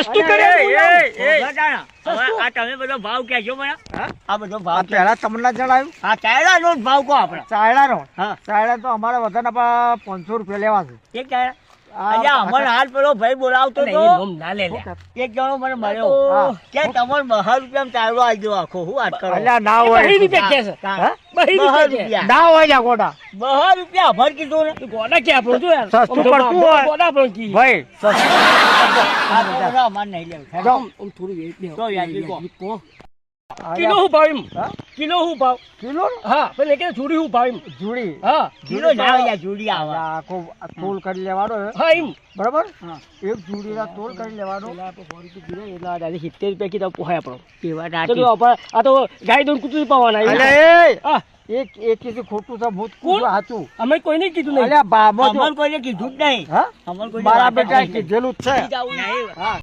સસ્તું કરે આ તમે બધો ભાવ કહેજો મને આ બધો આ ભાવ પહેલા તમને જણાવ્યું આ ચાયડા નો ભાવ કહો આપણે ચાયડાનો હા ચાયડા તો અમારે વધારે 500 રૂપિયા લેવા છે એક ચાયડા અલ્યા અમર હાલ પેલો ભાઈ બોલાવતો તો ના લે એક જણો મને મળ્યો હા. કે તમારે 200 રૂપિયા ચાયડો આવી દો આખો હું વાત કરો અલ્યા ના હોય 2 રૂપિયા કે છે હા? 2 રૂપિયા કે ના હોય લ્યા ગોડા 200 રૂપિયા અભર કીધું ને ગોડા કે આપણો જો યાર સસ્તું પડતું હોય. ગોડા આપણો કી ભાઈ આ તો બધા અમારે નહીં લેવું જાઓ. થોડી વેટ લે તો વ્યાજબી કહો. કહો કિલો હું ભાવ એમ હા? કિલો હું ભાવ કિલો હા પેલે કે જોડી હું ભાવ એમ જુડી હા કિલો ના આવે જોડી આવે આખો તોલ કરી લેવાનો હે હા એમ બરાબર હા. એક જુડીના તોલ કરી લેવાનો પેલા આપણે 100 રૂપિયા કિલો એટલે દાદી 70 રૂપિયા કીધા પોહાય આપણો કેવા તો દાટી જો આપણે આ તો ગાય દોન કૂતરી પાવાના અલ્યા એ હા એક કીધું ખોટું છે ભૂત કોણ? કીધું સાચું અમે કોઈને કીધું નહીં અલ્યા બાબો જો અમર કોઈને કીધું જ નહીં હા અમર કોઈને મારા વાત જ બેટા નહીં. કીધેલું જ છે નહીં. હા